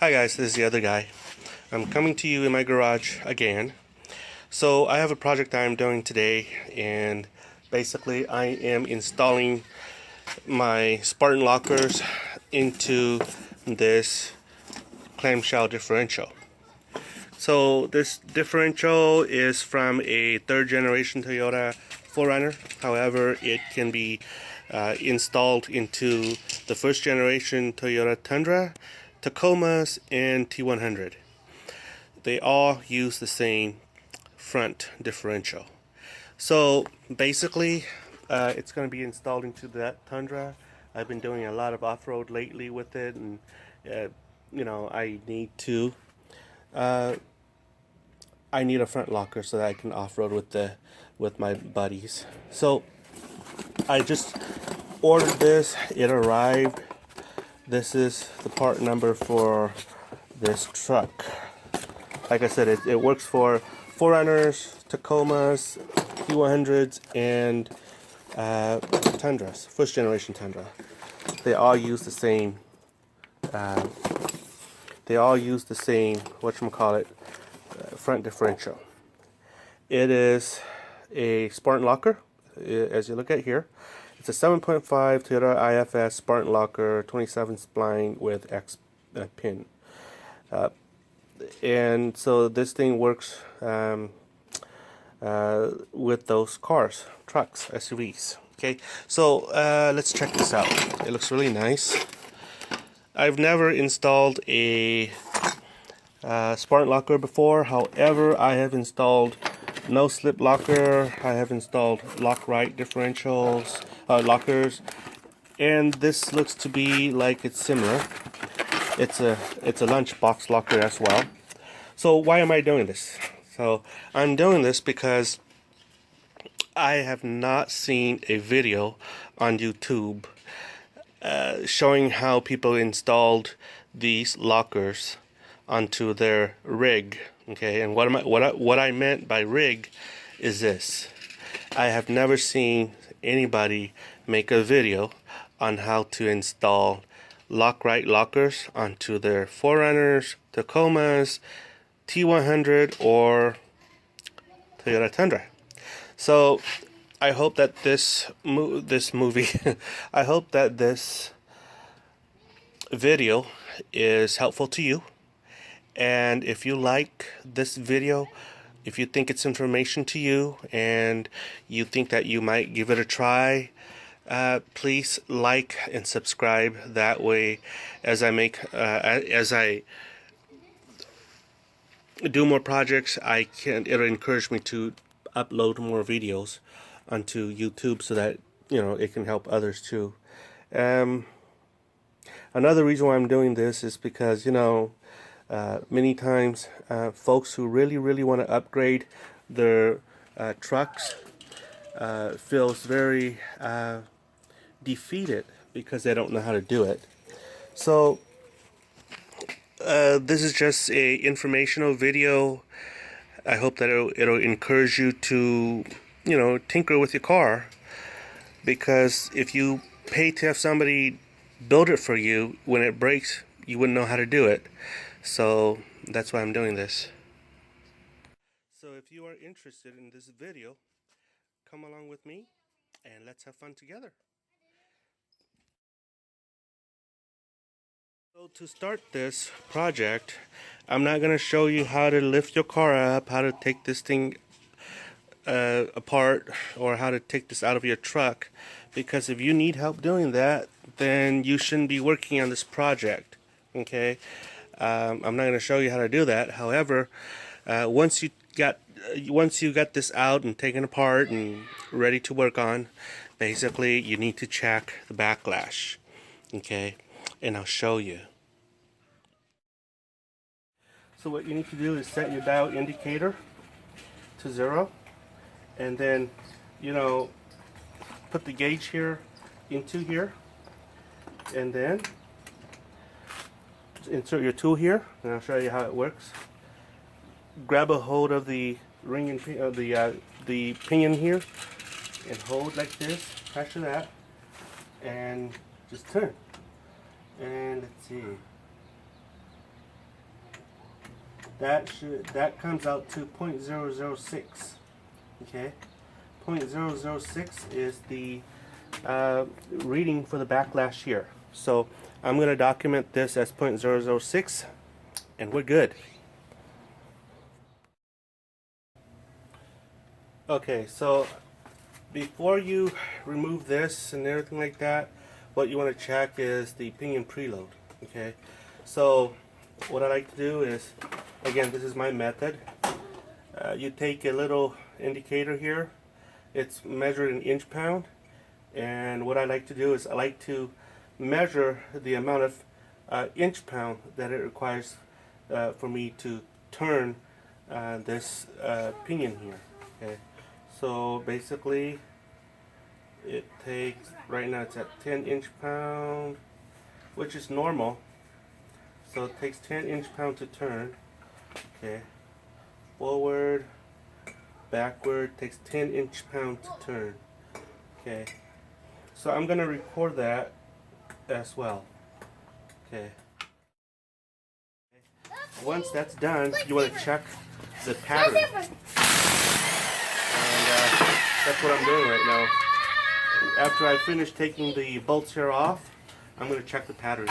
Hi guys, this is the other guy. I'm coming to you in my garage again. So I have a project I'm doing today, and basically I am installing my Spartan lockers into this clamshell differential. So this differential is from a third generation Toyota 4Runner. However, it can be installed into the first generation Toyota Tundra, Tacomas, and T100. They all use the same front differential. So basically, it's going to be installed into that Tundra. I've been doing a lot of off-road lately with it, and I need to. I need a front locker so that I can off-road with my buddies. So I just ordered this. It arrived. This is the part number for this truck. Like I said, it works for 4Runners, Tacomas, T100s, and Tundras, first generation Tundra. They all use the same. Whatchamacallit, front differential. It is a Spartan locker, as you look at here. It's a 7.5 Toyota IFS Spartan locker, 27 spline with X pin. And so this thing works with those cars, trucks, SUVs. Okay, so let's check this out. It looks really nice. I've never installed a Spartan locker before. However, I have installed no slip locker. I have installed lock-right differentials, lockers, and this looks to be like it's similar. It's a lunchbox locker as well. So why am I doing this? So I'm doing this because I have not seen a video on YouTube showing how people installed these lockers onto their rig. Okay, and what I meant by rig is this: I have never seen anybody make a video on how to install lock-right lockers onto their 4Runners, Tacomas, T100, or Toyota Tundra. So I hope that this movie, I hope that this video is helpful to you. And if you like this video, if you think it's information to you, and you think that you might give it a try, please like and subscribe. That way, as I do more projects, it'll encourage me to upload more videos onto YouTube so that it can help others too. Another reason why I'm doing this is because many times folks who really want to upgrade their trucks feels very defeated because they don't know how to do it. So this is just a informational video. I hope that it'll encourage you to tinker with your car, because if you pay to have somebody build it for you, when it breaks you wouldn't know how to do it. So that's why I'm doing this. So if you are interested in this video, come along with me and let's have fun together. So to start this project, I'm not going to show you how to lift your car up, how to take this thing apart, or how to take this out of your truck, because if you need help doing that, then you shouldn't be working on this project. Okay, I'm not going to show you how to do that. However, once you got this out and taken apart and ready to work on, basically you need to check the backlash. Okay, and I'll show you. So what you need to do is set your dial indicator to 0, and then put the gauge here into here, and then insert your tool here, and I'll show you how it works. Grab a hold of the ring and the pinion here, and hold like this, pressure that, and just turn. And let's see. that comes out to 0.006. Okay, 0.006 is the reading for the backlash here. So I'm going to document this as 0.006, and we're good. Okay, so before you remove this and everything like that, what you want to check is the pinion preload. Okay, so what I like to do is, again, this is my method. You take a little indicator here. It's measured in inch-pound, and what I like to do is I like to measure the amount of inch-pound that it requires for me to turn this pinion here. Okay, so basically it takes, right now it's at 10 inch-pound, which is normal. So it takes 10 inch-pound to turn. Okay, forward, backward, takes 10 inch-pound to turn. Okay, so I'm gonna record that as well. Okay, once that's done, you want to check the pattern, and that's what I'm doing right now. After I finish taking the bolts here off, I'm going to check the pattern.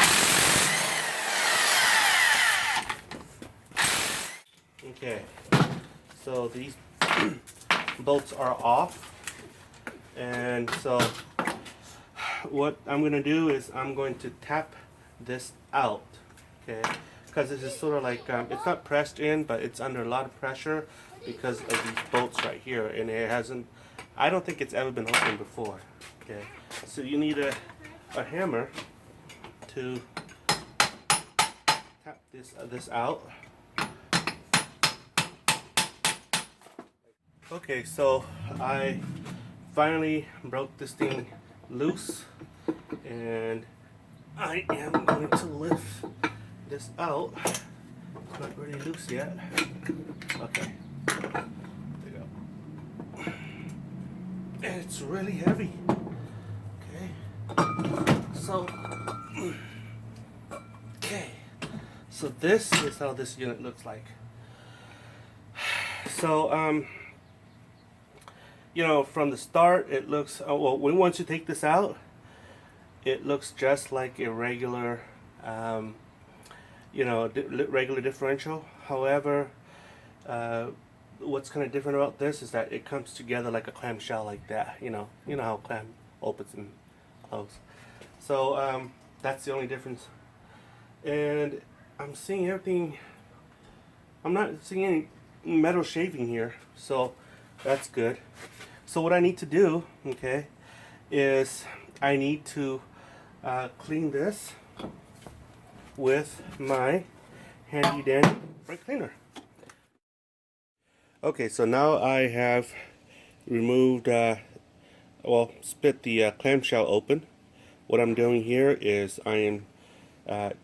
Okay, so these bolts are off, and so what I'm going to do is I'm going to tap this out, okay, because this is sort of like, it's not pressed in, but it's under a lot of pressure because of these bolts right here, and it hasn't, I don't think it's ever been opened before. Okay, so you need a hammer to tap this out. Okay, so I finally broke this thing loose, and I am going to lift this out. It's not really loose yet. Okay, there you go. And it's really heavy. So this is how this unit looks like. So you know, from the start it looks, well, once you take this out, it looks just like a regular you know, regular differential. However, what's kind of different about this is that it comes together like a clamshell, like that. You know how clam opens and close. So that's the only difference. And I'm seeing everything. I'm not seeing any metal shaving here, so that's good. So what I need to do, okay, is I need to clean this with my handy dandy brake cleaner. Okay, so now I have removed, well, split the clamshell open. What I'm doing here is I am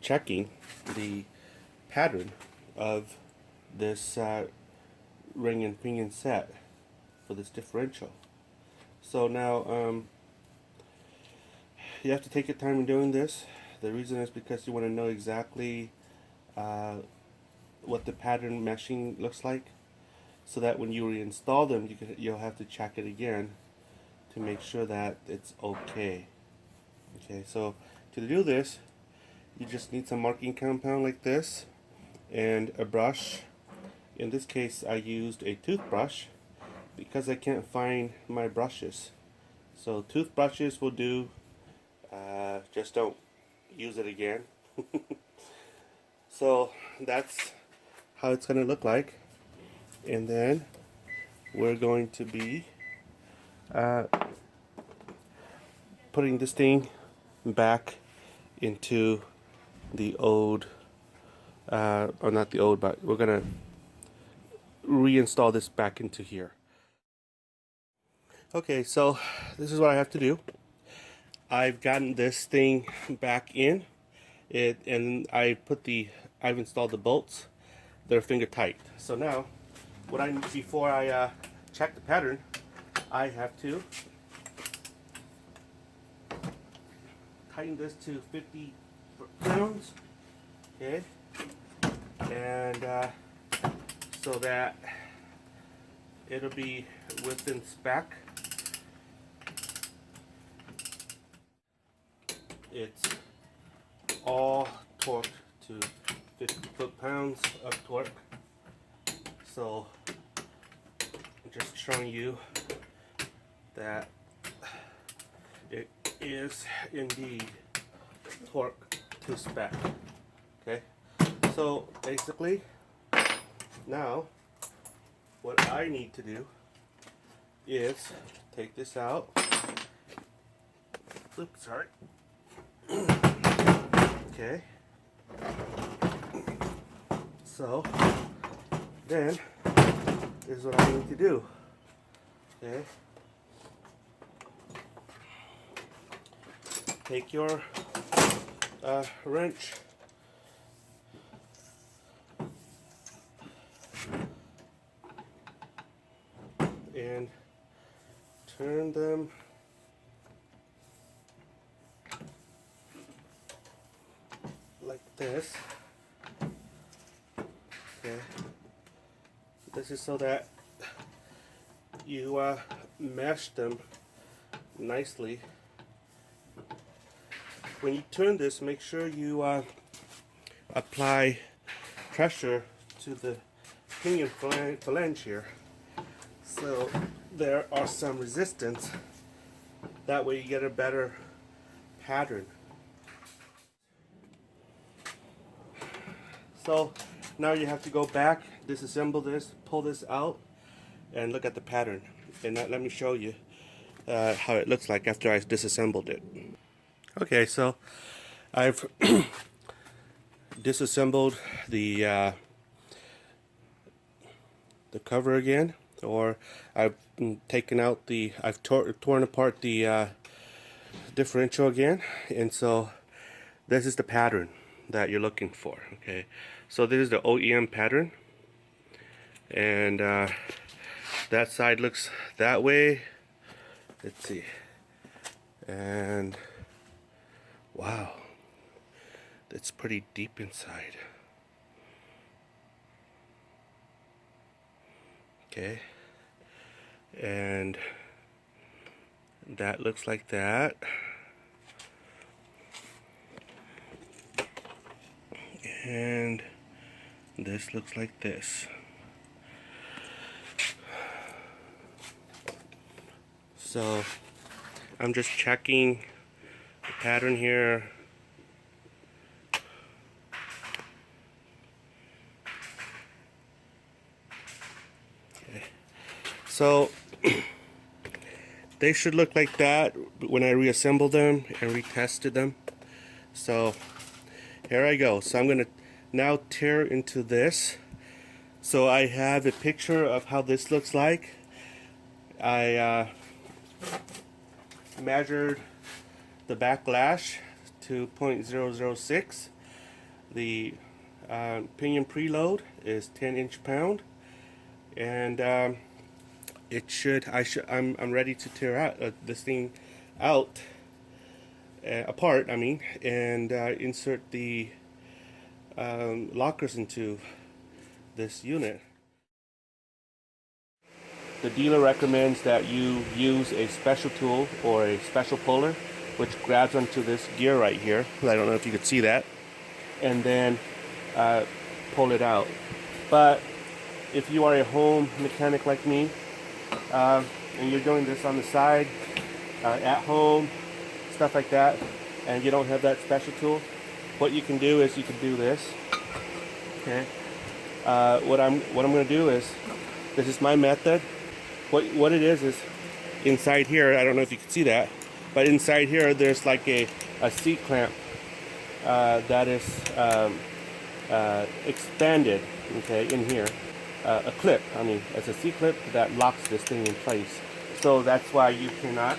checking the pattern of this ring and pinion set for this differential. So now you have to take your time in doing this. The reason is because you want to know exactly what the pattern meshing looks like, so that when you reinstall them, you'll have to check it again to make sure that it's okay. Okay, so to do this, you just need some marking compound like this and a brush. In this case, I used a toothbrush because I can't find my brushes. So toothbrushes will do. Just don't use it again. So that's how it's going to look like. And then we're going to be putting this thing back into the old, or not the old, but we're going to reinstall this back into here. Okay, so this is what I have to do. I've gotten this thing back in it, and I've installed the bolts. They're finger tight. So now, what I need, before I check the pattern, I have to tighten this to 50 pounds. Okay, and so that it'll be within spec. It's all torqued to 50 foot-pounds of torque. So I'm just showing you that it is indeed torque to spec. Okay, so basically now what I need to do is take this out. Oops, sorry. Okay, so then this is what I need to do. Okay, take your wrench, and turn them like this. Okay, this is so that you mesh them nicely. When you turn this, make sure you apply pressure to the pinion phalange here, so there are some resistance. That way you get a better pattern. So now you have to go back, disassemble this, pull this out, and look at the pattern. And let me show you how it looks like after I disassembled it. Okay, so I've disassembled the cover again, or I've taken out I've torn apart the differential again, and so this is the pattern that you're looking for. Okay, so this is the OEM pattern, and that side looks that way. Let's see, and wow, that's pretty deep inside. Okay, and that looks like that. And this looks like this. So I'm just checking the pattern here. Okay. So they should look like that when I reassemble them and retested them. So here I go. So I'm going to now tear into this. So I have a picture of how this looks like. I measured the backlash to 0.006. The pinion preload is 10 inch-pound, and I'm ready to tear out this thing out. Apart, I mean, and insert the lockers into this unit. The dealer recommends that you use a special tool or a special puller, which grabs onto this gear right here. I don't know if you could see that, and then pull it out. But if you are a home mechanic like me, and you're doing this on the side, at home, stuff like that, and you don't have that special tool, what you can do is you can do this. Okay. What I'm going to do is, this is my method. What it is inside here, I don't know if you can see that, but inside here there's like a seat clamp that is expanded. Okay, in here, a clip. I mean, it's a C clip that locks this thing in place. So that's why you cannot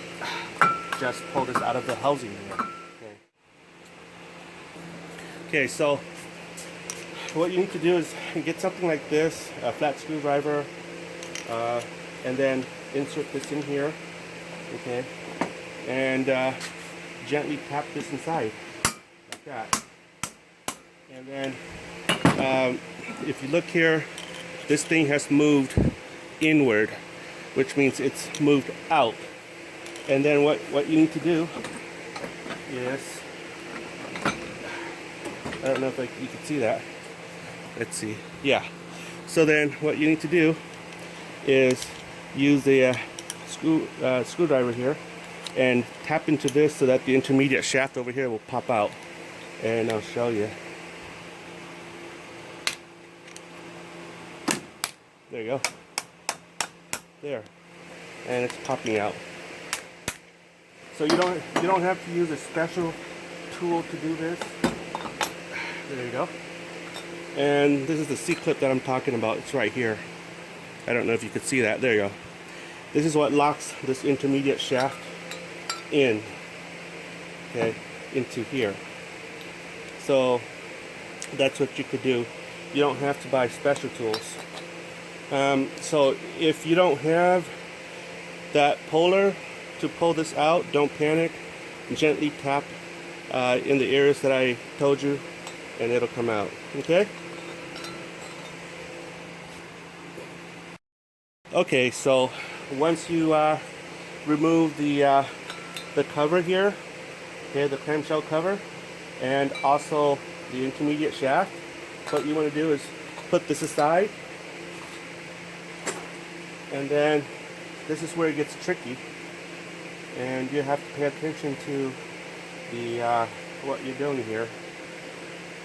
just pull this out of the housing here. Okay. Okay, so what you need to do is get something like this, a flat screwdriver, and then insert this in here. Okay, and gently tap this inside like that. And then if you look here, this thing has moved inward, which means it's moved out. And then what you need to do is, I don't know if you can see that. Let's see. Yeah. So then what you need to do is use the screwdriver here and tap into this so that the intermediate shaft over here will pop out. And I'll show you. There you go. There. And it's popping out. So you don't have to use a special tool to do this. There you go. And this is the C-clip that I'm talking about. It's right here. I don't know if you could see that. There you go. This is what locks this intermediate shaft in, okay, into here. So that's what you could do. You don't have to buy special tools. So if you don't have that puller to pull this out, don't panic. Gently tap in the areas that I told you, and it'll come out. Okay? Okay, so once you remove the cover here, okay, the clamshell cover, and also the intermediate shaft, what you want to do is put this aside, and then this is where it gets tricky, and you have to pay attention to the what you're doing here.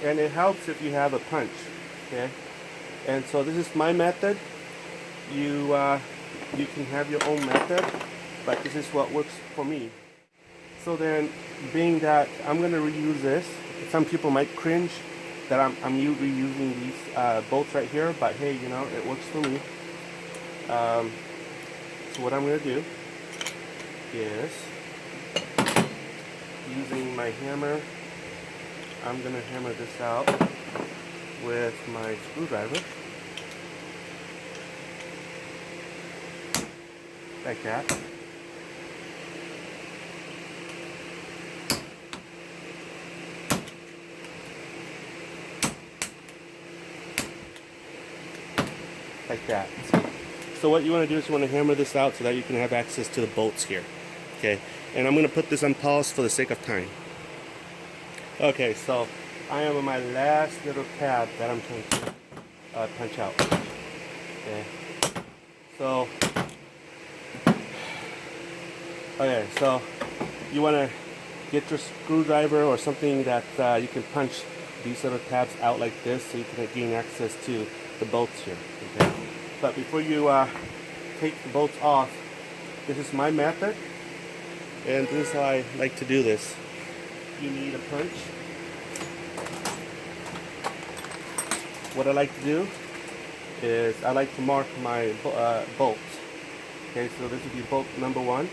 And it helps if you have a punch, okay? And so this is my method. You can have your own method, but this is what works for me. So then, being that I'm going to reuse this, some people might cringe that I'm reusing these bolts right here, but hey, you know, it works for me. So what I'm going to do is, using my hammer, I'm going to hammer this out with my screwdriver. Like that. Like that. So what you want to do is you want to hammer this out so that you can have access to the bolts here. Okay, and I'm going to put this on pause for the sake of time. Okay, so I am on my last little tab that I'm trying to punch out. Okay, so you want to get your screwdriver or something that you can punch these little tabs out like this so you can gain access to the bolts here. Okay, but before you take the bolts off, this is my method, and this is how I like to do this. You need a punch. What I like to do is I like to mark my bolts. Okay, so this would be bolt number 1.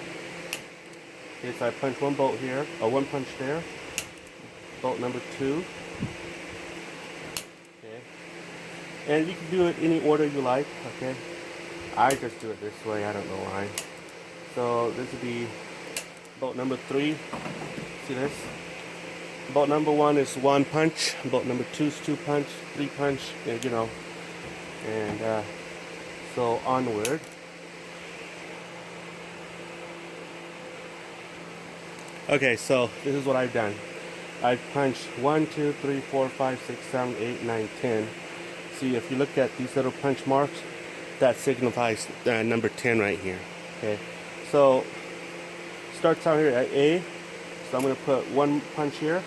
Okay, so I punch one bolt here, or one punch there. Bolt number 2. Okay, and you can do it any order you like. Okay, I just do it this way. I don't know why. So this would be bolt number 3. See this? Bolt number 1 is 1 punch. Bolt number 2 is 2 punch. 3 punch. And, you know, and so onward. Okay, so this is what I've done. I've punched 1, 2, 3, 4, 5, 6, 7, 8, 9, 10. See, if you look at these little punch marks, that signifies number 10 right here. Okay, so starts out here at A. So I'm going to put 1 punch here.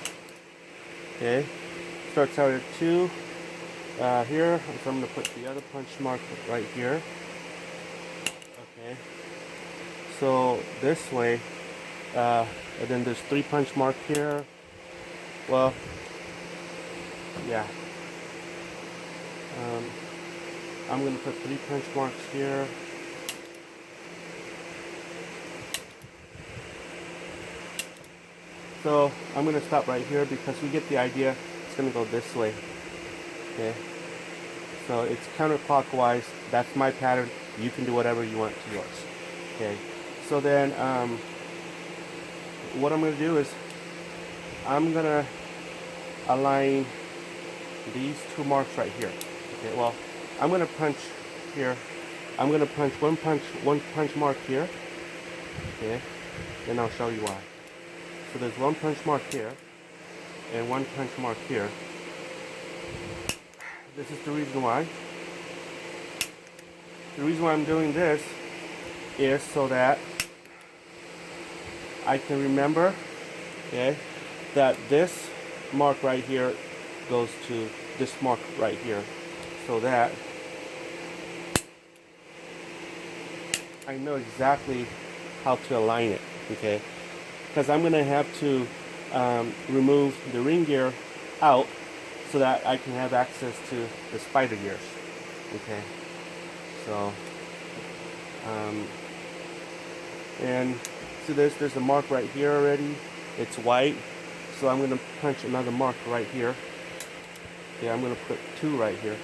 Okay, starts out at 2 here. So I'm going to put the other punch mark right here. Okay, so this way. And then there's 3 punch mark here. Well, yeah. I'm going to put 3 punch marks here. So I'm going to stop right here because we get the idea. It's going to go this way. Okay. So it's counterclockwise. That's my pattern. You can do whatever you want to yours. Okay. So then, what I'm going to do is I'm going to align these 2 marks right here. Okay, well, I'm gonna punch here. I'm gonna punch one punch mark here. Okay, and I'll show you why. So there's one punch mark here and one punch mark here. This is the reason why. The reason why I'm doing this is so that I can remember, okay, that this mark right here goes to this mark right here, so that I know exactly how to align it, okay? Because I'm gonna have to remove the ring gear out so that I can have access to the spider gears, okay? So, and see this, there's a mark right here already. It's white, so I'm gonna punch another mark right here. Yeah, I'm gonna put 2 right here.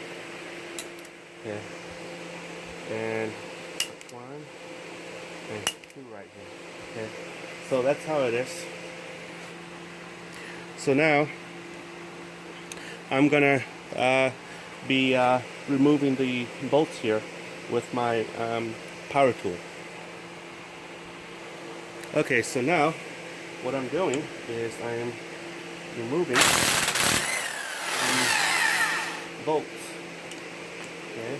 Okay, and one and 2 right here. Okay, so that's how it is. So now I'm gonna be removing the bolts here with my power tool. Okay, so now what I'm doing is I am removing the bolts. Okay.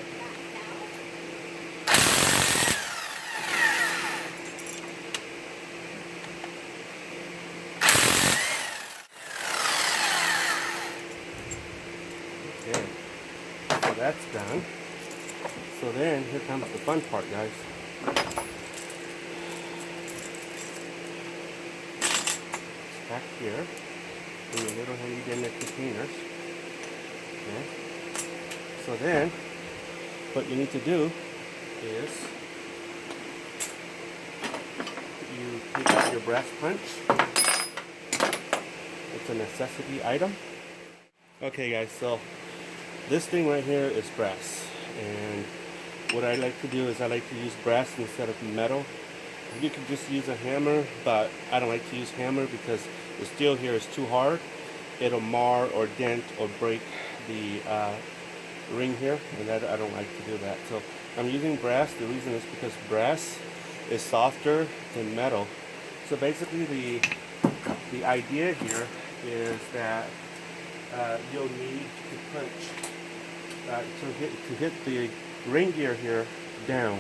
Okay. So that's done. So then here comes the fun part, guys. Back here in the little handy containers. Okay. So then what you need to do is you take out your brass punch. It's a necessity item. Okay guys, so this thing right here is brass, and what I like to do is I like to use brass instead of metal. You could just use a hammer, but I don't like to use hammer because the steel here is too hard. It'll mar or dent or break the ring here, and I don't like to do that. So I'm using brass. The reason is because brass is softer than metal. So basically the idea here is that you'll need to punch to hit the ring gear here down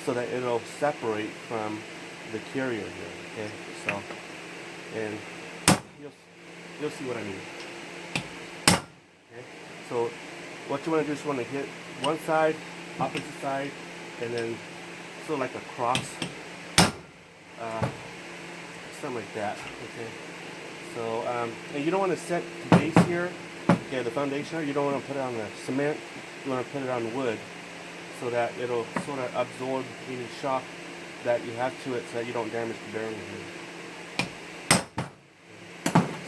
so that it'll separate from the carrier here. Okay, so and you'll see what I mean. Okay, so what you want to do is you want to hit one side, opposite side, and then sort of like a cross, something like that. Okay, so and you don't want to set the base here, okay, the foundation. You don't want to put it on the cement. You want to put it on wood so that it'll sort of absorb any shock that you have to it, so that you don't damage the bearing here.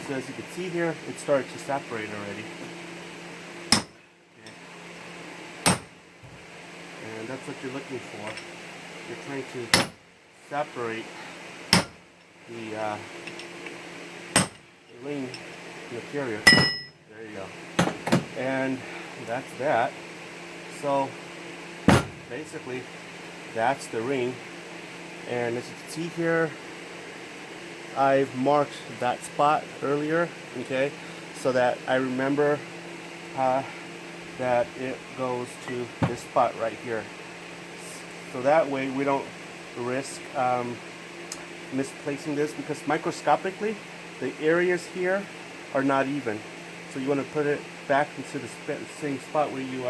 So as you can see here, it started to separate already. And that's what you're looking for. You're trying to separate the ring in the carrier. There you go. And that's that. So basically, that's the ring. And as you can see here, I've marked that spot earlier, okay, so that I remember that it goes to this spot right here. So that way we don't risk misplacing this, because microscopically the areas here are not even. So you want to put it back into the same spot where you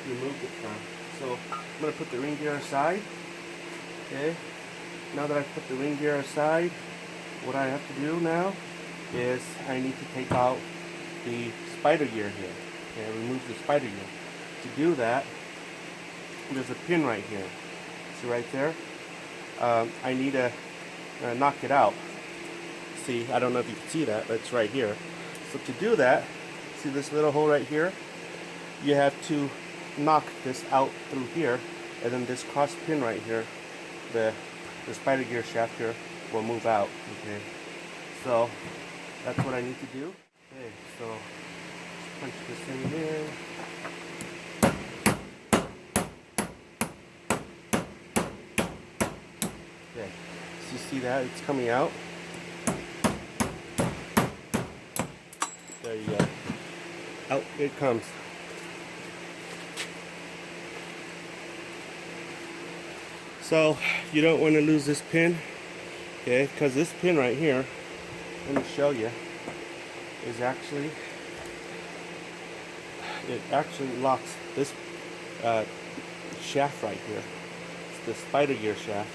removed it from. So I'm going to put the ring gear aside. Okay. Now that I've put the ring gear aside, what I have to do now is I need to take out the spider gear here. Okay, remove the spider gear. To do that, there's a pin right here. See right there? I need to knock it out. See, I don't know if you can see that, but it's right here. So to do that, see this little hole right here? You have to knock this out through here, and then this cross pin right here, the spider gear shaft here, will move out. Okay, so that's what I need to do. Okay, so punch this in here. see that? It's coming out. There you go. Out it comes. So you don't want to lose this pin, okay? Because this pin right here, let me show you, is actually, it actually locks this shaft right here. It's the spider gear shaft,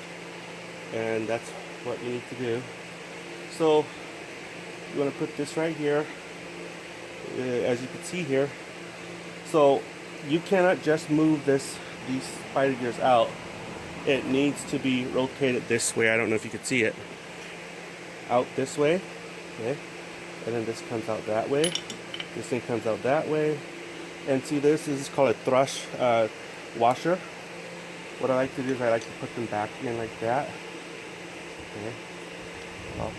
and that's what you need to do. So you want to put this right here, as you can see here. So you cannot just move these spider gears out. It needs to be rotated this way. I don't know if you can see it. Out this way, okay? And then this comes out that way. This thing comes out that way. And see, this is called a thrush washer. What I like to do is I like to put them back in like that. Okay. Well,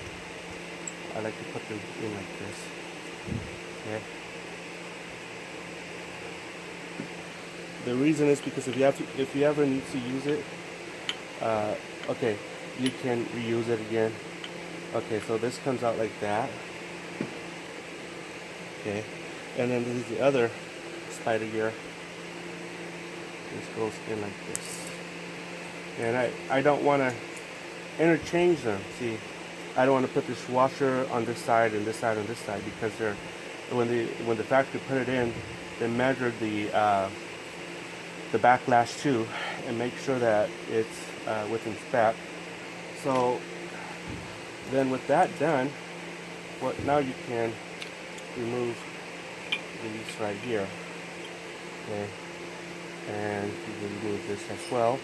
I like to put them in like this. Okay. The reason is because if you ever need to use it, okay, you can reuse it again. Okay, so this comes out like that. Okay, and then this is the other spider gear. This goes in like this. And I don't want to interchange them. See, I don't want to put this washer on this side and this side on this side, because when the factory put it in, they measured the backlash too and make sure that it's within spec. So then with that done, now you can remove these right here. Okay, and you can remove this as well.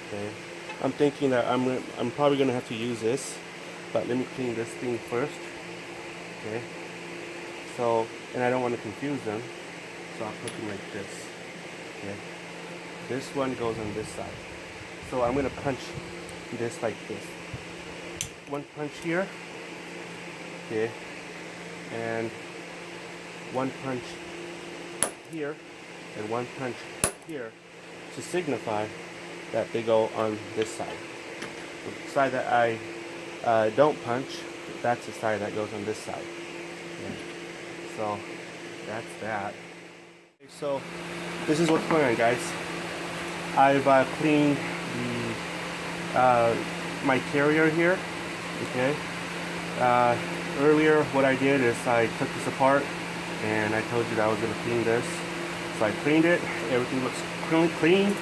Okay, I'm thinking that I'm probably gonna have to use this, but let me clean this thing first. Okay, so, and I don't want to confuse them, so I'll put them like this. Okay, this one goes on this side, so I'm gonna punch this like this. One punch here, okay, and one punch here, and one punch here, to signify that they go on this side. The side that I don't punch, that's the side that goes on this side. Okay. So that's that. Okay, so this is what's going on, guys. I've cleaned my carrier here. Okay. Earlier, what I did is I took this apart, and I told you that I was going to clean this. So I cleaned it. Everything looks clean.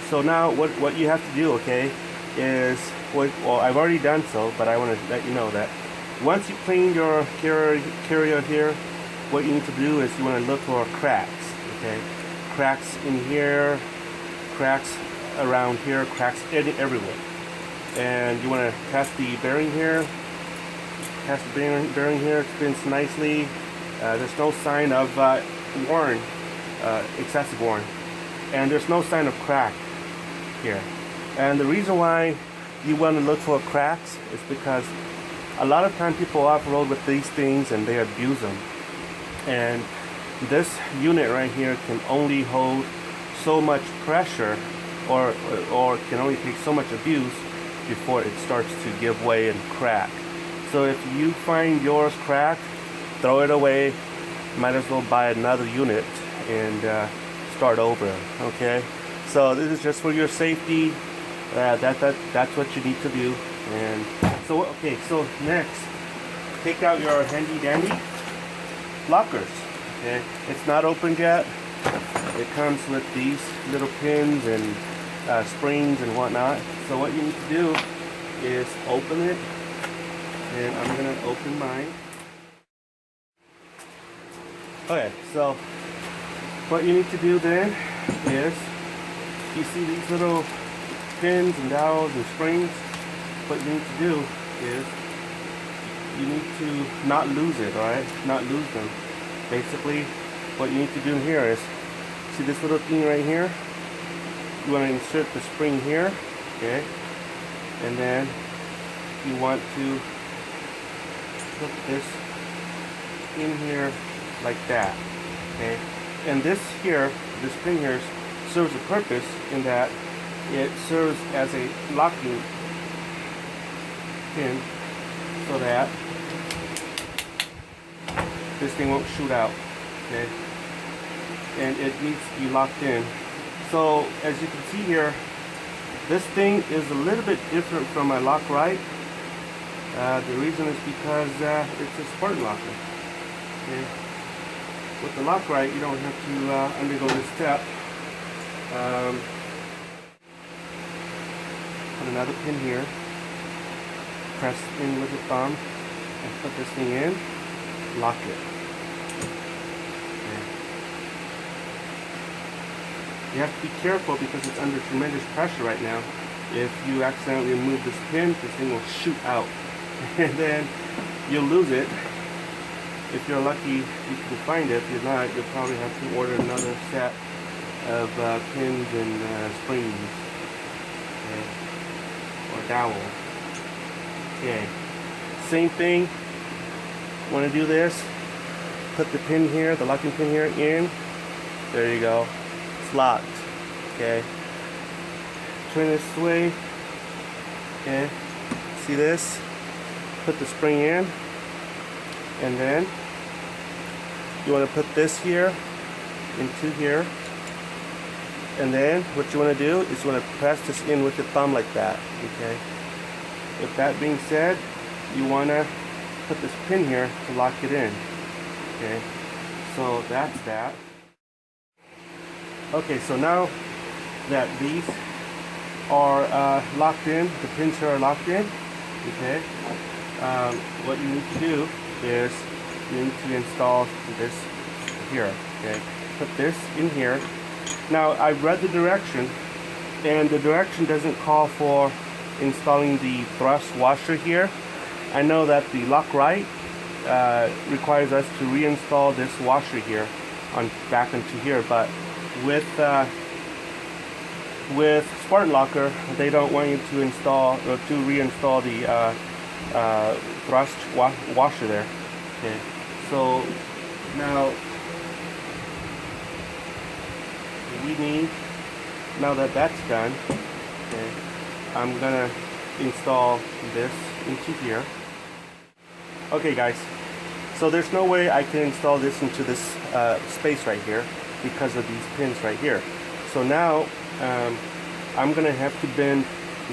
So now what you have to do, okay, is well, I've already done so, but I want to let you know that once you clean your carrier here, what you need to do is you want to look for cracks. Okay, cracks in here, cracks around here, cracks everywhere. And you want to test the bearing here. Test the bearing here. It spins nicely. There's no sign of worn, excessive worn, and there's no sign of crack here. And the reason why you want to look for cracks is because a lot of time people off-road with these things and they abuse them. And this unit right here can only hold so much pressure, or can only take so much abuse before it starts to give way and crack. So if you find yours cracked, throw it away. Might as well buy another unit and start over. Okay, so this is just for your safety. That's what you need to do. And so okay, so next, take out your handy dandy lockers. Okay, it's not opened yet. It comes with these little pins and springs and whatnot. So what you need to do is open it, and I'm gonna open mine. Okay, so what you need to do then is, you see these little pins and dowels and springs, what you need to do is you need to not lose it, alright? Not lose them. Basically, what you need to do here is, see this little thing right here? You want to insert the spring here, okay? And then you want to put this in here like that, okay? And this here, this pin here is serves a purpose in that it serves as a locking pin so that this thing won't shoot out, okay? And it needs to be locked in. So as you can see here, this thing is a little bit different from my Lock-Right. The reason is because it's a Spartan locker. Okay? With the Lock-Right, you don't have to undergo this step. Put another pin here, press in with the thumb, and put this thing in, lock it. Okay. You have to be careful because it's under tremendous pressure right now. If you accidentally remove this pin, this thing will shoot out. And then you'll lose it. If you're lucky, you can find it. If you're not, you'll probably have to order another set of pins and springs. Okay. Or dowel. Okay. Same thing. Want to do this? Put the pin here, the locking pin here in. There you go. It's locked. Okay. Turn this way. Okay. See this? Put the spring in. And then you want to put this here into here. And then what you want to do is you want to press this in with your thumb like that. Okay. With that being said, you want to put this pin here to lock it in. Okay. So that's that. Okay, so now that these are locked in, the pins here are locked in, okay, what you need to do is you need to install this here, okay. Put this in here. Now, I've read the direction, and the direction doesn't call for installing the thrust washer here. I know that the Lock-Right requires us to reinstall this washer here back into here, but with Spartan Locker, they don't want you to install or to reinstall the thrust washer there. Okay, so now we need, now that that's done, okay, I'm gonna install this into here. Okay guys, so there's no way I can install this into this space right here because of these pins right here. So now I'm gonna have to bend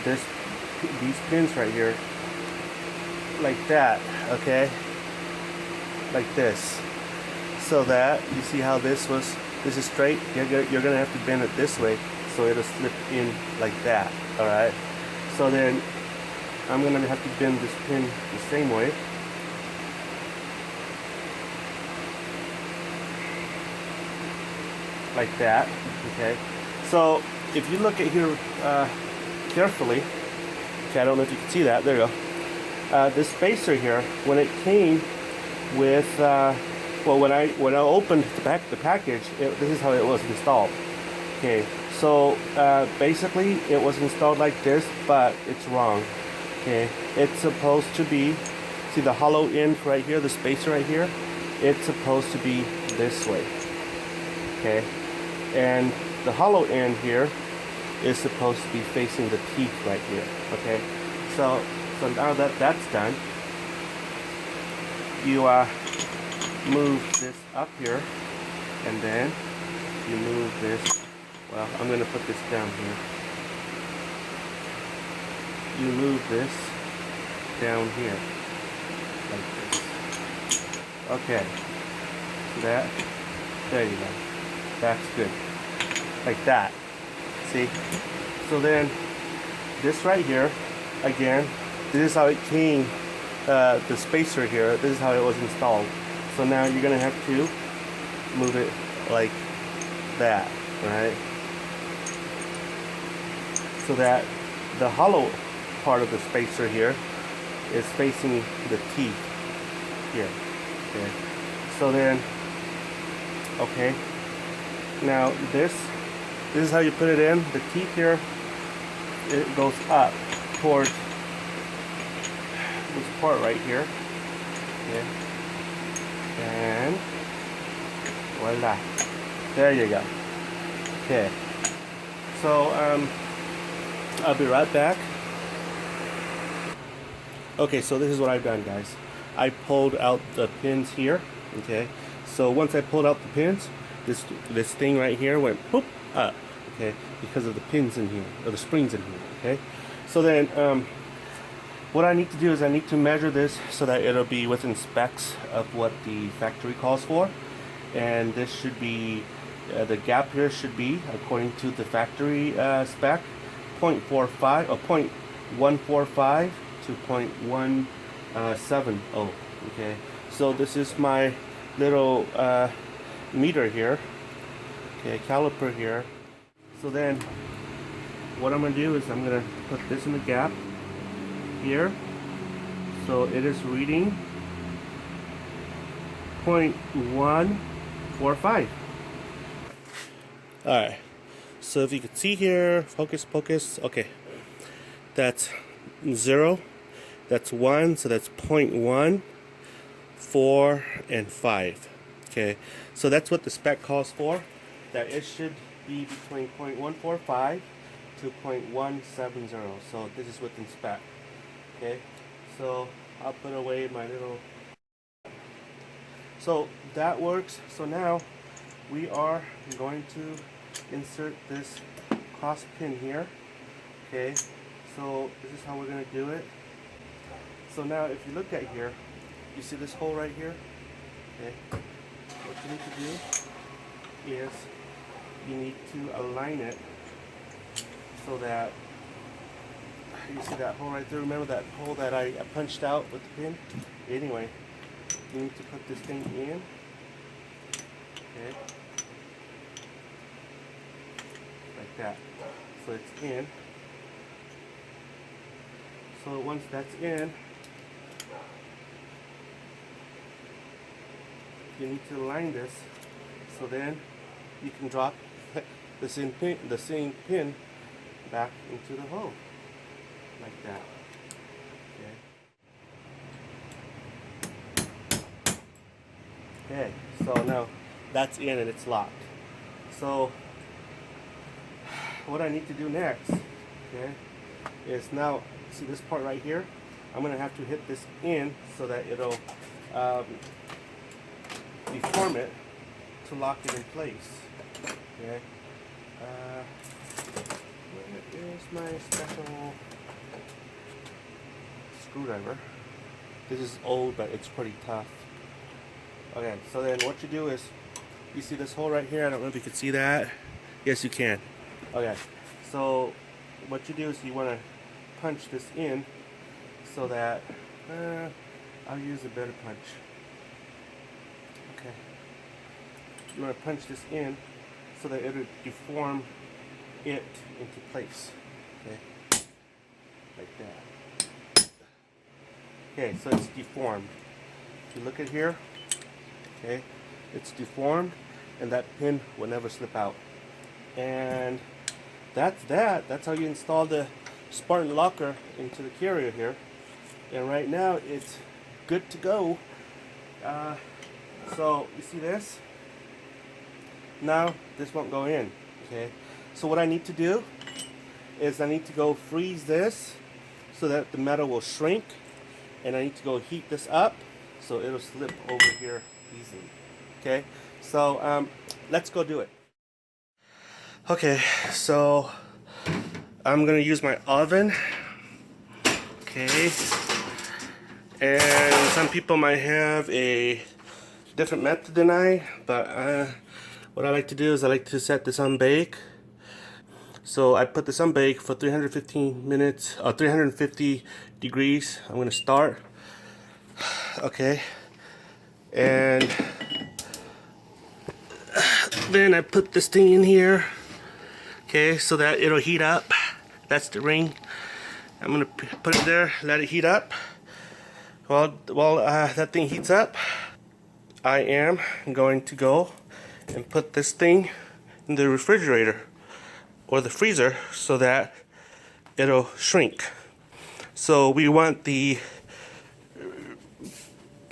these pins right here like that, okay, like this, so that you see how this is straight. You're gonna have to bend it this way so it'll slip in like that. All right, so then I'm gonna have to bend this pin the same way. Like that, okay. So if you look at here carefully, okay, I don't know if you can see that. There you go. This spacer here, when it came with, well, when I opened the package, this is how it was installed. Okay, so basically it was installed like this, but it's wrong. Okay, it's supposed to be, see the hollow end right here, the spacer right here. It's supposed to be this way. Okay. And the hollow end here is supposed to be facing the teeth right here. Okay, so now that that's done, you move this up here, and then you move this. Well, I'm going to put this down here. You move this down here like this. Okay, that. There you go. That's good. Like that. See? So then this right here, again, this is how it came, the spacer here, this is how it was installed. So now you're going to have to move it like that, right? So that the hollow part of the spacer here is facing the teeth here. Okay. So then, okay. Now this is how you put it in. The teeth here, it goes up towards this part right here. Okay. And voila. There you go. Okay. So I'll be right back. Okay, so this is what I've done, guys. I pulled out the pins here. Okay, so once I pulled out the pins, this thing right here went poop up. Okay, because of the pins in here, or the springs in here. Okay, so then what I need to do is I need to measure this so that it'll be within specs of what the factory calls for, and this should be the gap here should be, according to the factory spec, 0.45 or 0.145 to 0.170. Okay, so this is my little meter here. Okay, caliper here. So then what I'm going to do is I'm going to put this in the gap here. So it is reading 0.145. Alright, so if you can see here, focus, okay, that's 0, that's 1, so that's 0.1, 4, and 5. Okay, so that's what the spec calls for, that it should be between 0.145 to 0.170. So this is within spec. Okay, so I'll put away my little. So that works. So now we are going to insert this cross pin here. Okay, so this is how we're going to do it. So now if you look at here, you see this hole right here? Okay, what you need to do is you need to align it so that you see that hole right there. Remember that hole that I punched out with the pin? Anyway, you need to put this thing in. Okay, like that. So it's in. So once that's in, you need to align this so then you can drop the same pin back into the hole like that. Okay, so now that's in and it's locked. So what I need to do next, okay, is now see this part right here. I'm gonna have to hit this in so that it'll deform it to lock it in place. Okay. Where is my special screwdriver? This is old, but it's pretty tough. Okay, so then what you do is, you see this hole right here? I don't know if you can see that. Yes, you can. Okay, so what you do is you want to punch this in so that, I'll use a better punch. Okay. You want to punch this in so that it'll deform it into place. Okay, like that. Okay, so it's deformed. If you look at here, okay, it's deformed, and that pin will never slip out. And that's that. That's how you install the Spartan locker into the carrier here. And right now it's good to go. So you see this? Now this won't go in. Okay. So what I need to do is I need to go freeze this so that the metal will shrink, and I need to go heat this up so it'll slip over here easily. Okay. So let's go do it. Okay. So I'm gonna use my oven. Okay. And some people might have a different method than I, but what I like to do is I like to set this on bake. So I put this on bake for 315 minutes, 350 degrees. I'm gonna start. Okay. And then I put this thing in here. Okay, so that it'll heat up. That's the ring. I'm gonna put it there, let it heat up. While that thing heats up, I am going to go and put this thing in the refrigerator or the freezer so that it'll shrink. So we want the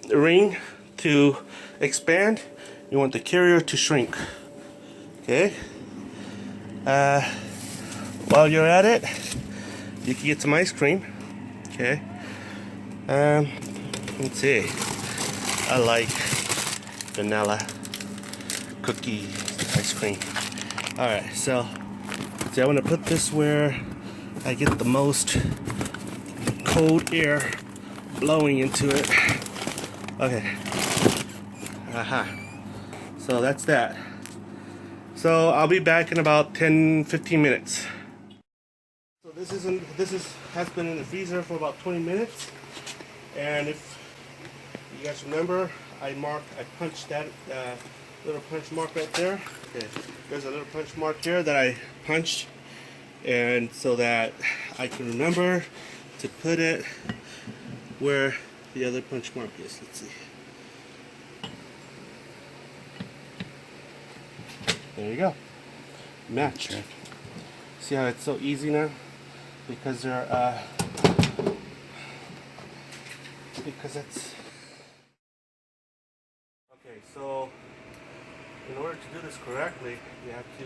ring to expand. You want the carrier to shrink. Okay. while you're at it, you can get some ice cream. Okay. Let's see. I like vanilla cookie ice cream. Alright, so I want to put this where I get the most cold air blowing into it. Okay. So that's that. So I'll be back in about 10-15 minutes. So this has been in the freezer for about 20 minutes. And if you guys remember, I punched that little punch mark right there. Okay. There's a little punch mark here that I punched, and so that I can remember to put it where the other punch mark is. Let's see. There you go. Matched. See how it's so easy now? Because it's okay. So in order to do this correctly, you have to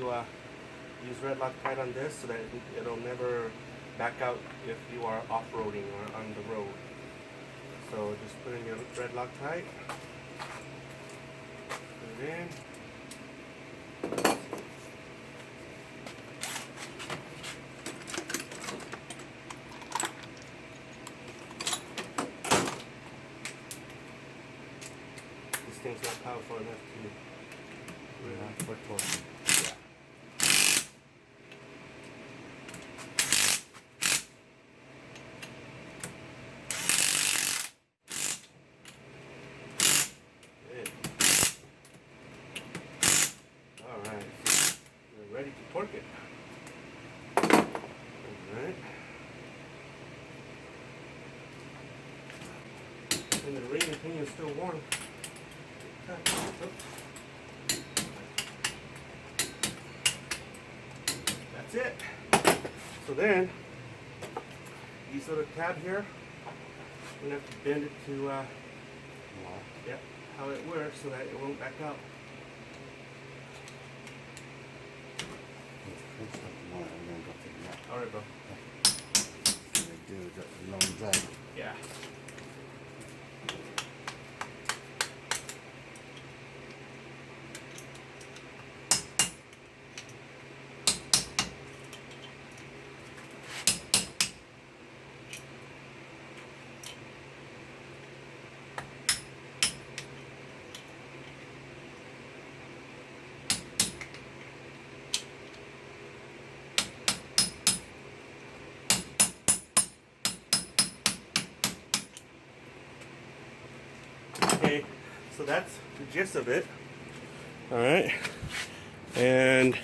use red Loctite on this so that it'll never back out if you are off-roading or on the road. So just put in your red Loctite, put it in. This thing's not powerful enough to for torque. Yeah. Alright, we're ready to torque it. Alright. And the ring thing is still warm. That's it. So then, these little tab here, we're going to have to bend it to how it works so that it won't back out. Alright, bro. Do the long drag. Yeah. Okay, so that's the gist of it. Alright. And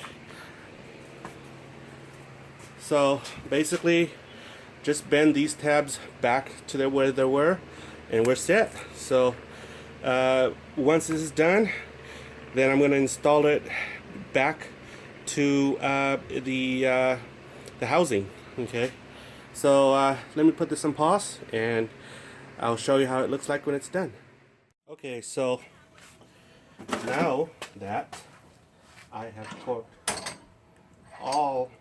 so basically just bend these tabs back to where they were and we're set. So once this is done, then I'm going to install it back to the housing. Okay, so let me put this on pause and I'll show you how it looks like when it's done. Okay, so now that I have torqued all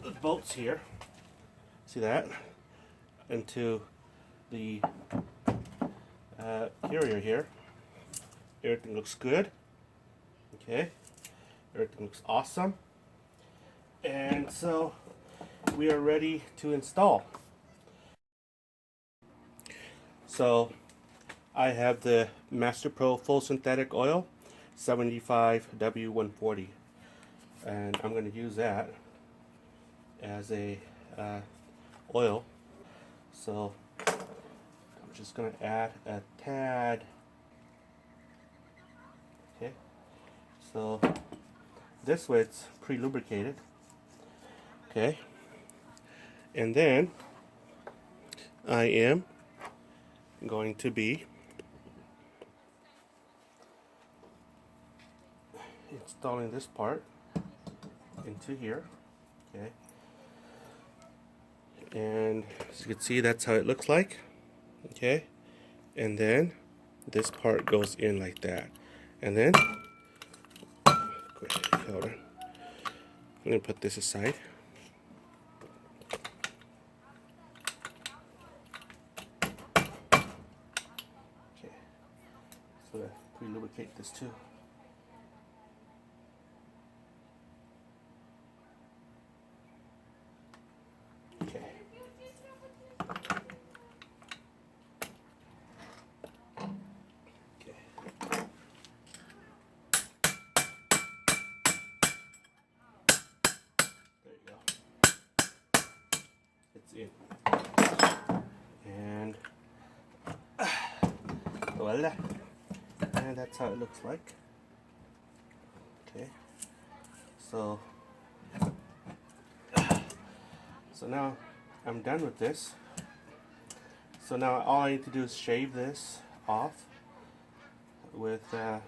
the bolts here, see that, into the carrier here, everything looks good. Okay, everything looks awesome, and so we are ready to install. So I have the Master Pro Full Synthetic Oil 75W140, and I'm going to use that as a oil. So I'm just going to add a tad. Okay, so this way it's pre-lubricated. Okay, and then I am going to be installing this part into here. Okay, and as you can see, that's how it looks like. Okay, and then this part goes in like that, and then hold on. I'm going to put this aside. Okay, so pre-lubricate this too. Okay. It's in. And voila. And that's how it looks like. Okay. So now I'm done with this. So now all I need to do is shave this off with a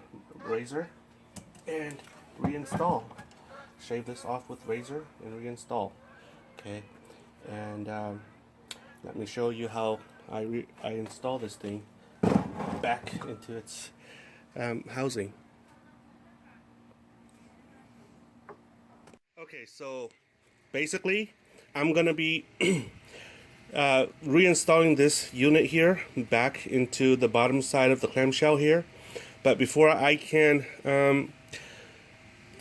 razor and reinstall. Shave this off with razor and reinstall. Okay. And let me show you how I install this thing back into its housing. Okay, so basically I'm gonna be reinstalling this unit here back into the bottom side of the clamshell here, but before I can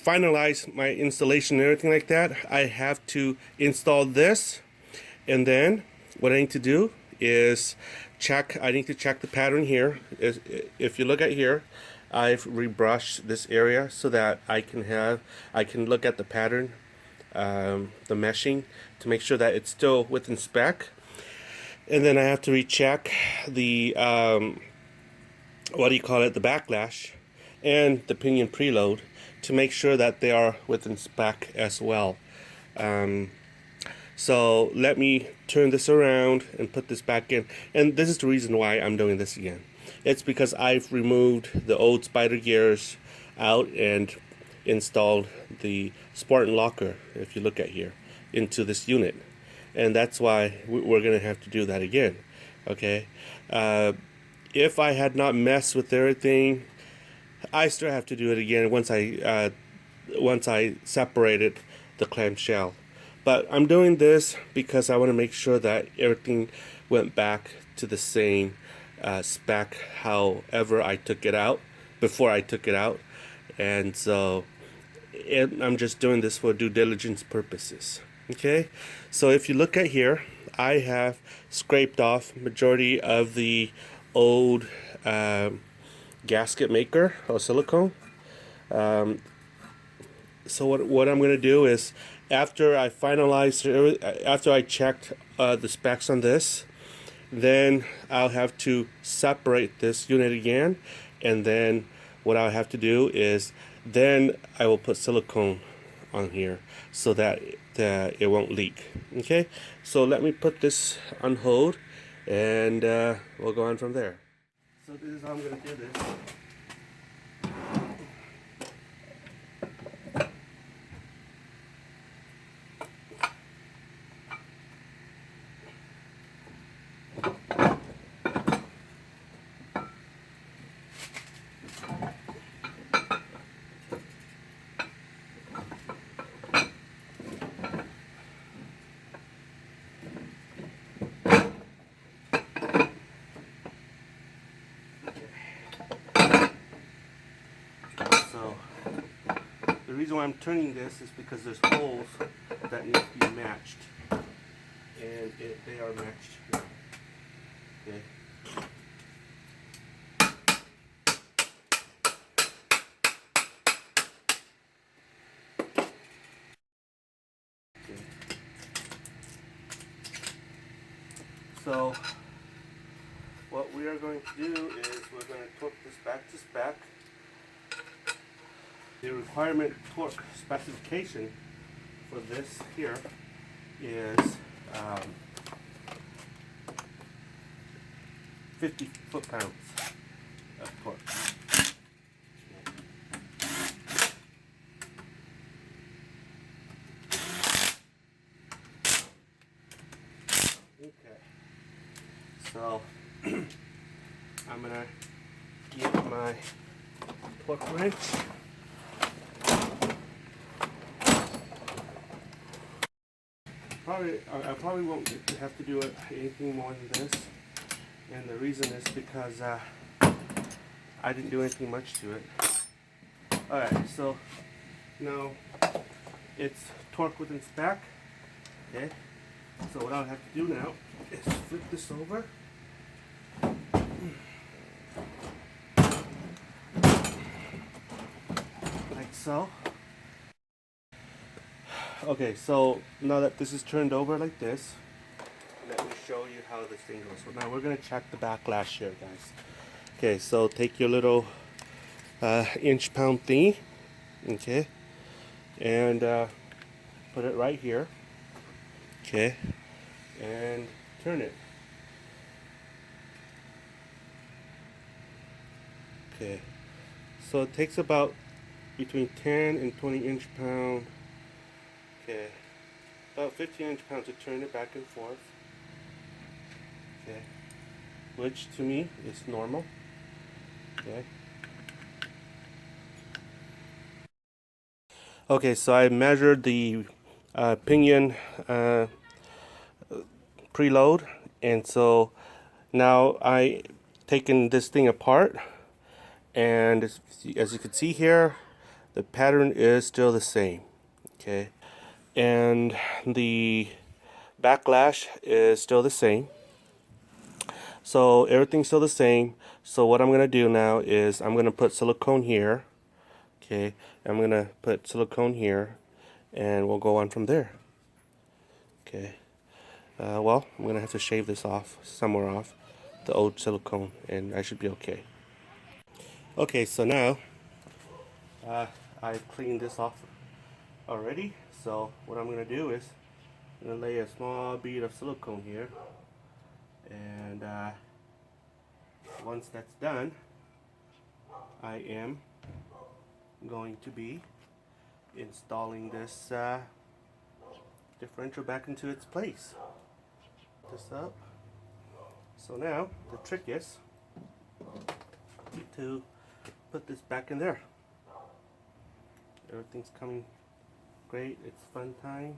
finalize my installation and everything like that, I have to install this. And then what I need to do is I need to check the pattern here. If you look at here, I've rebrushed this area so that I can look at the pattern, the meshing, to make sure that it's still within spec. And then I have to recheck the the backlash and the pinion preload to make sure that they are within spec as well. So let me turn this around and put this back in. And this is the reason why I'm doing this again. It's because I've removed the old spider gears out and installed the Spartan locker, if you look at here, into this unit. And that's why we're going to have to do that again. Okay. If I had not messed with everything, I still have to do it again once I separated the clamshell. But I'm doing this because I want to make sure that everything went back to the same spec however I took it out, before I took it out. And so I'm just doing this for due diligence purposes. Okay, so if you look at here, I have scraped off majority of the old gasket maker or silicone. So what I'm going to do is, after I checked the specs on this, then I'll have to separate this unit again, and then what I'll have to do is then I will put silicone on here so that it won't leak. Okay, so let me put this on hold, and we'll go on from there. So this is how I'm going to do this. So the reason why I'm turning this is because there's holes that need to be matched, and they are matched here. Okay. So what we are going to do is we're going to torque this back to spec. The requirement torque specification for this here is 50 foot-pounds of torque. Okay, so I'm gonna get my torque wrench. I probably won't have to do anything more than this, and the reason is because I didn't do anything much to it. Alright, so now it's torqued within spec. Okay, so what I'll have to do now is flip this over. Like so. Okay, so now that this is turned over like this, let me show you how this thing goes. So now we're going to check the backlash here, guys. Okay, so take your little inch-pound thingy, okay, and put it right here, okay, and turn it. Okay, so it takes about between 10 and 20 inch-pound, okay, about 15 inch-pound to turn it back and forth, okay, which to me is normal, okay. Okay, so I measured the pinion preload, and so now I taken this thing apart, and as you can see here, the pattern is still the same, okay, and the backlash is still the same, so everything's still the same. So what I'm gonna do now is I'm gonna put silicone here. Okay, I'm gonna put silicone here, and we'll go on from there. Okay, well, I'm gonna have to shave this off, somewhere off, the old silicone, and I should be okay. Okay, so now I've cleaned this off already. So what I'm gonna do is I'm gonna lay a small bead of silicone here, and once that's done, I am going to be installing this differential back into its place. This up. So now the trick is to put this back in there. Everything's coming great. It's fun time.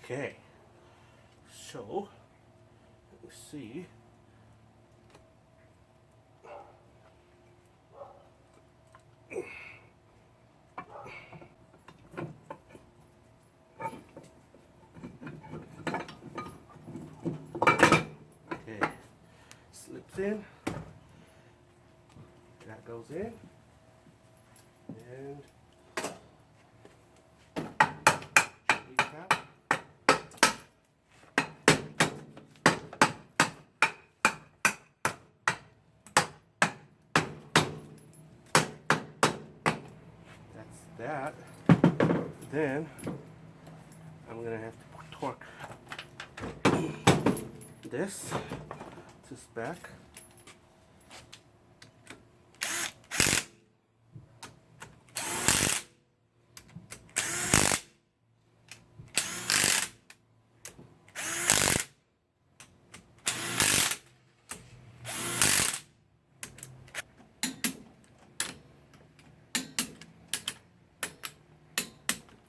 Okay, so let me see. Okay, slips in. That goes in, and recap. That, then I'm gonna have to torque this to spec.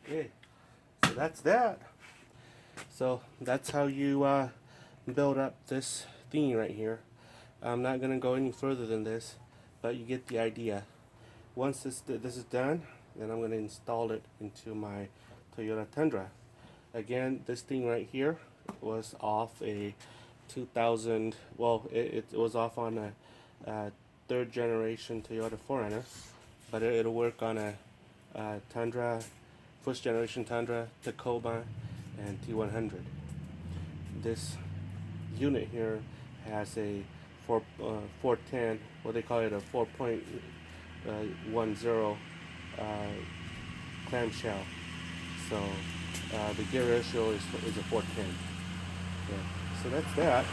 Okay, so that's that. So that's how you build up this thingy right here. I'm not going to go any further than this, but you get the idea. Once this is done, then I'm going to install it into my Toyota Tundra. Again, this thing right here was off a 2000, well, it was off on a third generation Toyota 4Runner, but it'll work on a Tundra, first generation Tundra, Tacoma, and T100. This unit here has a 410, what they call it, a 4.10 clamshell. So the gear ratio is a 410. Yeah. So that's that.